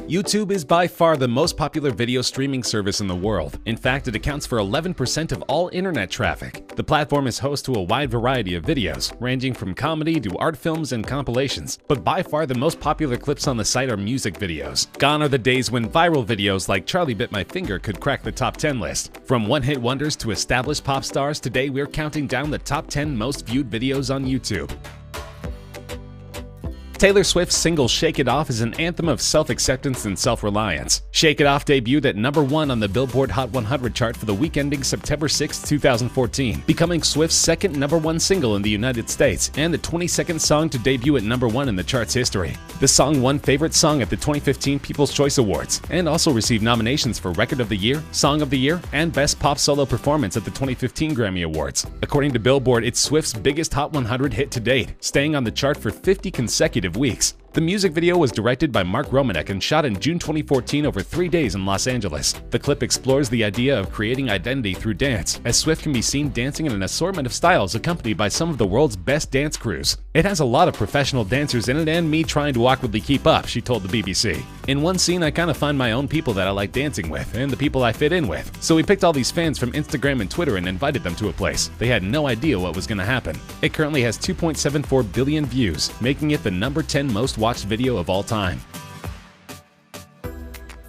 YouTube is by far the most popular video streaming service in the world. In fact, it accounts for 11% of all internet traffic. The platform is host to a wide variety of videos, ranging from comedy to art films and compilations, but by far the most popular clips on the site are music videos. Gone are the days when viral videos like Charlie Bit My Finger could crack the top 10 list. From one-hit wonders to established pop stars, today we're counting down the top 10 most viewed videos on YouTube. Taylor Swift's single Shake It Off is an anthem of self-acceptance and self-reliance. Shake It Off debuted at #1 on the Billboard Hot 100 chart for the week ending September 6, 2014, becoming Swift's second #1 single in the United States and the 22nd song to debut at #1 in the chart's history. The song won Favorite Song at the 2015 People's Choice Awards and also received nominations for Record of the Year, Song of the Year, and Best Pop Solo Performance at the 2015 Grammy Awards. According to Billboard, it's Swift's biggest Hot 100 hit to date, staying on the chart for 50 consecutive weeks. The music video was directed by Mark Romanek and shot in June 2014 over 3 days in Los Angeles. The clip explores the idea of creating identity through dance, as Swift can be seen dancing in an assortment of styles accompanied by some of the world's best dance crews. "It has a lot of professional dancers in it and me trying to awkwardly keep up," she told the BBC. "In one scene, I kind of find my own people that I like dancing with and the people I fit in with. So we picked all these fans from Instagram and Twitter and invited them to a place. They had no idea what was going to happen." It currently has 2.74 billion views, making it the #10 most watched video of all time.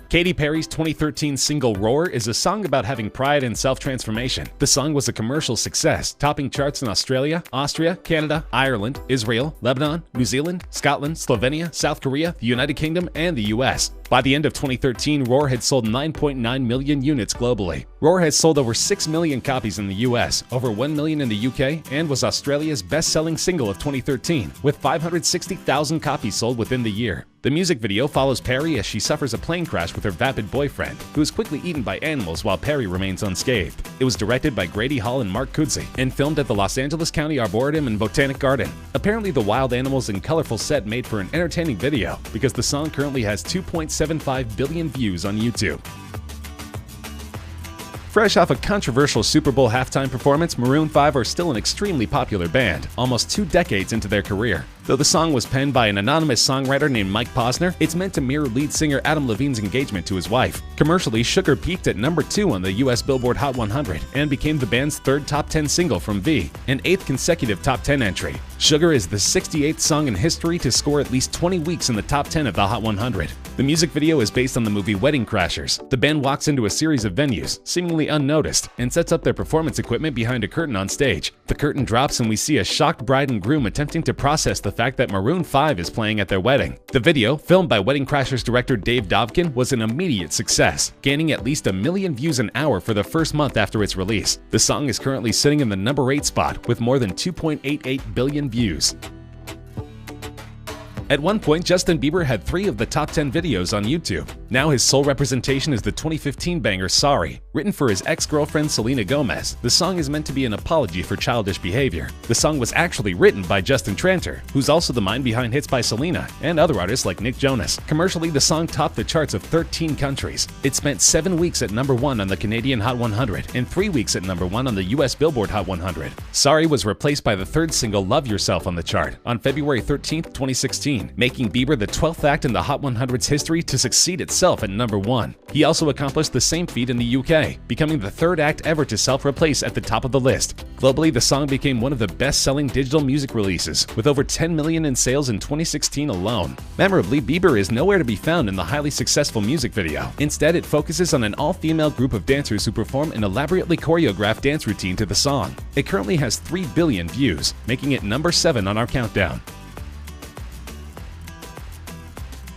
Katy Perry's 2013 single Roar is a song about having pride and self-transformation. The song was a commercial success, topping charts in Australia, Austria, Canada, Ireland, Israel, Lebanon, New Zealand, Scotland, Slovenia, South Korea, the United Kingdom, and the US. By the end of 2013, Roar had sold 9.9 million units globally. Roar has sold over 6 million copies in the US, over 1 million in the UK, and was Australia's best-selling single of 2013, with 560,000 copies sold within the year. The music video follows Perry as she suffers a plane crash with her vapid boyfriend, who is quickly eaten by animals while Perry remains unscathed. It was directed by Grady Hall and Mark Kudzi, and filmed at the Los Angeles County Arboretum and Botanic Garden. Apparently, the wild animals and colorful set made for an entertaining video, because the song currently has 2.75 billion views on YouTube. Fresh off a controversial Super Bowl halftime performance, Maroon 5 are still an extremely popular band, almost 2 decades into their career. Though the song was penned by an anonymous songwriter named Mike Posner, it's meant to mirror lead singer Adam Levine's engagement to his wife. Commercially, Sugar peaked at #2 on the US Billboard Hot 100 and became the band's 3rd top 10 single from V, an 8th consecutive top 10 entry. Sugar is the 68th song in history to score at least 20 weeks in the top 10 of the Hot 100. The music video is based on the movie Wedding Crashers. The band walks into a series of venues, seemingly unnoticed, and sets up their performance equipment behind a curtain on stage. The curtain drops and we see a shocked bride and groom attempting to process the fact that Maroon 5 is playing at their wedding. The video, filmed by Wedding Crashers director Dave Dobkin, was an immediate success, gaining at least 1 million views an hour for the first month after its release. The song is currently sitting in the #8 spot with more than 2.88 billion views. At one point, Justin Bieber had 3 of the top 10 videos on YouTube. Now his sole representation is the 2015 banger Sorry. Written for his ex-girlfriend Selena Gomez, the song is meant to be an apology for childish behavior. The song was actually written by Justin Tranter, who's also the mind behind hits by Selena and other artists like Nick Jonas. Commercially, the song topped the charts of 13 countries. It spent 7 weeks at #1 on the Canadian Hot 100 and 3 weeks at #1 on the US Billboard Hot 100. Sorry was replaced by the 3rd single Love Yourself on the chart on February 13, 2016. Making Bieber the 12th act in the Hot 100's history to succeed itself at #1. He also accomplished the same feat in the UK, becoming the 3rd act ever to self-replace at the top of the list. Globally, the song became one of the best-selling digital music releases, with over 10 million in sales in 2016 alone. Memorably, Bieber is nowhere to be found in the highly successful music video. Instead, it focuses on an all-female group of dancers who perform an elaborately choreographed dance routine to the song. It currently has 3 billion views, making it #7 on our countdown.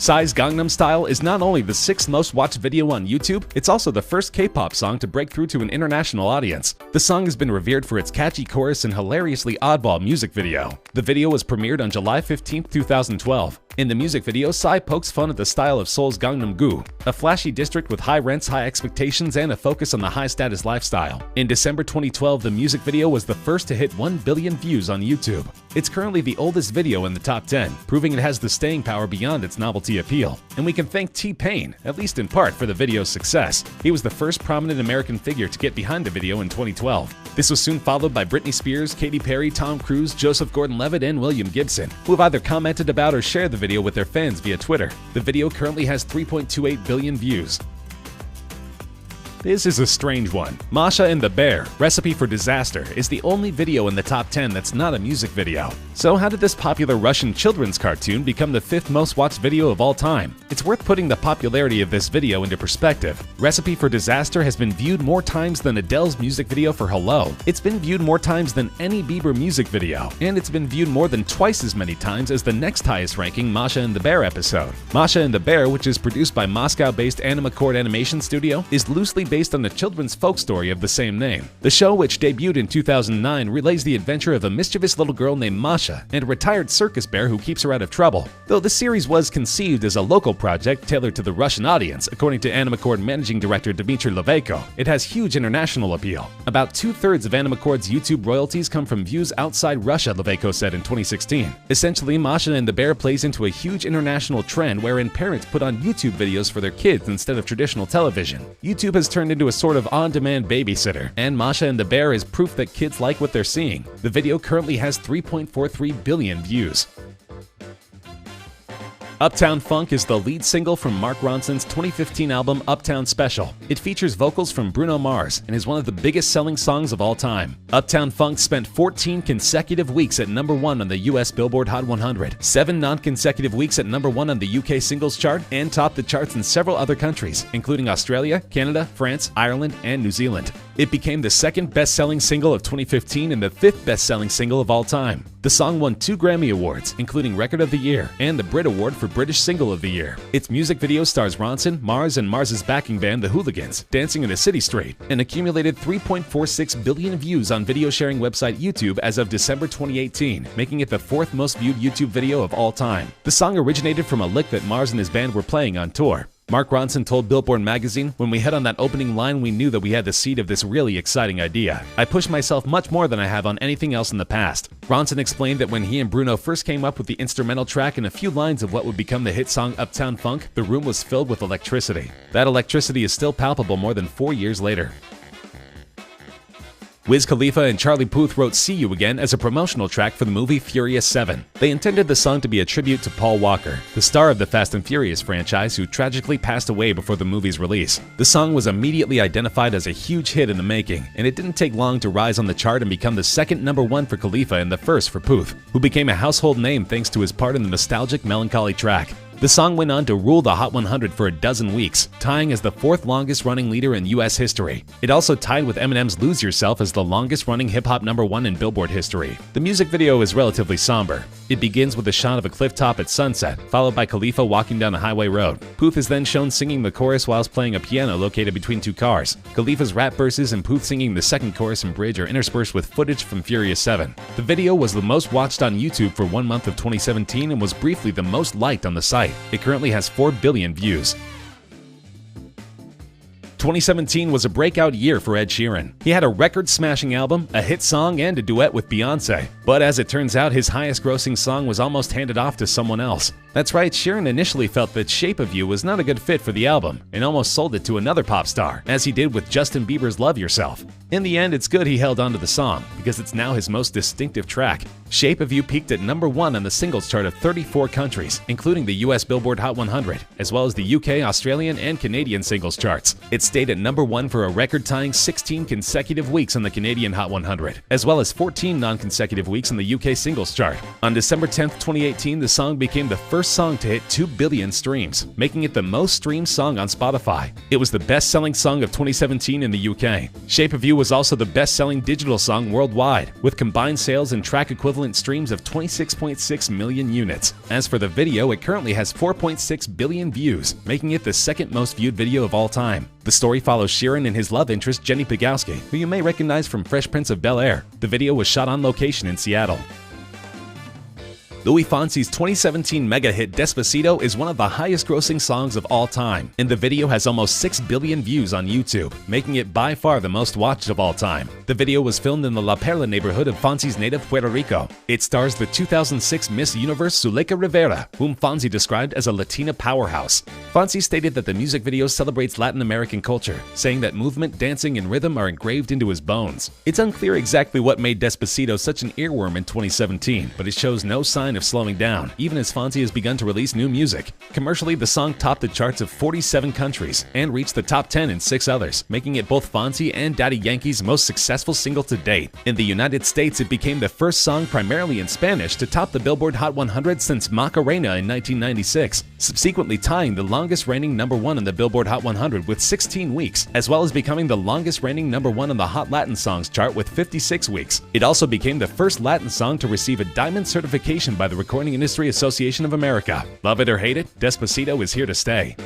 Psy's Gangnam Style is not only the 6th most watched video on YouTube, it's also the first K-pop song to break through to an international audience. The song has been revered for its catchy chorus and hilariously oddball music video. The video was premiered on July 15, 2012. In the music video, Psy pokes fun at the style of Seoul's Gangnam-gu, a flashy district with high rents, high expectations, and a focus on the high-status lifestyle. In December 2012, the music video was the first to hit 1 billion views on YouTube. It's currently the oldest video in the top 10, proving it has the staying power beyond its novelty appeal. And we can thank T-Pain, at least in part, for the video's success. He was the first prominent American figure to get behind the video in 2012. This was soon followed by Britney Spears, Katy Perry, Tom Cruise, Joseph Gordon-Levitt, and William Gibson, who have either commented about or shared the video with their fans via Twitter. The video currently has 3.28 billion views. This is a strange one. Masha and the Bear, Recipe for Disaster, is the only video in the top 10 that's not a music video. So how did this popular Russian children's cartoon become the 5th most watched video of all time? It's worth putting the popularity of this video into perspective. Recipe for Disaster has been viewed more times than Adele's music video for Hello. It's been viewed more times than any Bieber music video, and it's been viewed more than twice as many times as the next highest ranking Masha and the Bear episode. Masha and the Bear, which is produced by Moscow-based Animacord Animation Studio, is loosely based on the children's folk story of the same name. The show, which debuted in 2009, relays the adventure of a mischievous little girl named Masha and a retired circus bear who keeps her out of trouble. Though the series was conceived as a local project tailored to the Russian audience, according to Animacord managing director Dmitry Levayko, it has huge international appeal. About 2/3 of Animacord's YouTube royalties come from views outside Russia, Levayko said in 2016. Essentially, Masha and the Bear plays into a huge international trend wherein parents put on YouTube videos for their kids instead of traditional television. YouTube has turned into a sort of on-demand babysitter, and Masha and the Bear is proof that kids like what they're seeing. The video currently has 3.43 billion views. Uptown Funk is the lead single from Mark Ronson's 2015 album Uptown Special. It features vocals from Bruno Mars and is one of the biggest selling songs of all time. Uptown Funk spent 14 consecutive weeks at #1 on the US Billboard Hot 100, 7 non-consecutive weeks at #1 on the UK singles chart, and topped the charts in several other countries, including Australia, Canada, France, Ireland, and New Zealand. It became the 2nd best-selling single of 2015 and the 5th best-selling single of all time. The song won 2 Grammy Awards, including Record of the Year and the Brit Award for British Single of the Year. Its music video stars Ronson, Mars, and Mars's backing band, The Hooligans, dancing in a city street, and accumulated 3.46 billion views on video sharing website YouTube as of December 2018, making it the 4th most viewed YouTube video of all time. The song originated from a lick that Mars and his band were playing on tour. Mark Ronson told Billboard magazine, "When we hit on that opening line, we knew that we had the seed of this really exciting idea. I pushed myself much more than I have on anything else in the past." Ronson explained that when he and Bruno first came up with the instrumental track and a few lines of what would become the hit song Uptown Funk, the room was filled with electricity. That electricity is still palpable more than 4 years later. Wiz Khalifa and Charlie Puth wrote See You Again as a promotional track for the movie Furious 7. They intended the song to be a tribute to Paul Walker, the star of the Fast and Furious franchise who tragically passed away before the movie's release. The song was immediately identified as a huge hit in the making, and it didn't take long to rise on the chart and become the 2nd #1 for Khalifa and the 1st for Puth, who became a household name thanks to his part in the nostalgic Melancholy track. The song went on to rule the Hot 100 for a dozen weeks, tying as the 4th longest running leader in US history. It also tied with Eminem's Lose Yourself as the longest running hip-hop #1 in Billboard history. The music video is relatively somber. It begins with a shot of a cliff top at sunset, followed by Khalifa walking down a highway road. Puth is then shown singing the chorus whilst playing a piano located between 2 cars. Khalifa's rap verses and Puth singing the 2nd chorus and bridge are interspersed with footage from Furious 7. The video was the most watched on YouTube for 1 month of 2017 and was briefly the most liked on the site. It currently has 4 billion views. 2017 was a breakout year for Ed Sheeran. He had a record-smashing album, a hit song, and a duet with Beyoncé. But as it turns out, his highest-grossing song was almost handed off to someone else. That's right, Sheeran initially felt that Shape of You was not a good fit for the album, and almost sold it to another pop star, as he did with Justin Bieber's Love Yourself. In the end, it's good he held onto the song, because it's now his most distinctive track. Shape of You peaked at #1 on the singles chart of 34 countries, including the US Billboard Hot 100, as well as the UK, Australian, and Canadian singles charts. It stayed at #1 for a record-tying 16 consecutive weeks on the Canadian Hot 100, as well as 14 non-consecutive weeks on the UK singles chart. On December 10th, 2018, the song became the first song to hit 2 billion streams, making it the most streamed song on Spotify. It was the best-selling song of 2017 in the UK. Shape of You was also the best-selling digital song worldwide, with combined sales and track equivalent streams of 26.6 million units. As for the video, it currently has 4.6 billion views, making it the 2nd most viewed video of all time. The story follows Sheeran and his love interest Jenny Pegowski, who you may recognize from Fresh Prince of Bel-Air. The video was shot on location in Seattle. Luis Fonsi's 2017 mega hit Despacito is one of the highest-grossing songs of all time, and the video has almost 6 billion views on YouTube, making it by far the most watched of all time. The video was filmed in the La Perla neighborhood of Fonsi's native Puerto Rico. It stars the 2006 Miss Universe Zuleika Rivera, whom Fonsi described as a Latina powerhouse. Fonsi stated that the music video celebrates Latin American culture, saying that movement, dancing, and rhythm are engraved into his bones. It's unclear exactly what made Despacito such an earworm in 2017, but it shows no sign of slowing down, even as Fonsi has begun to release new music. Commercially, the song topped the charts of 47 countries and reached the top 10 in 6 others, making it both Fonsi and Daddy Yankee's most successful single to date. In the United States, it became the first song primarily in Spanish to top the Billboard Hot 100 since Macarena in 1996, subsequently tying the longest reigning #1 on the Billboard Hot 100 with 16 weeks, as well as becoming the longest reigning #1 on the Hot Latin Songs chart with 56 weeks. It also became the first Latin song to receive a diamond certification by the Recording Industry Association of America. Love it or hate it, Despacito is here to stay.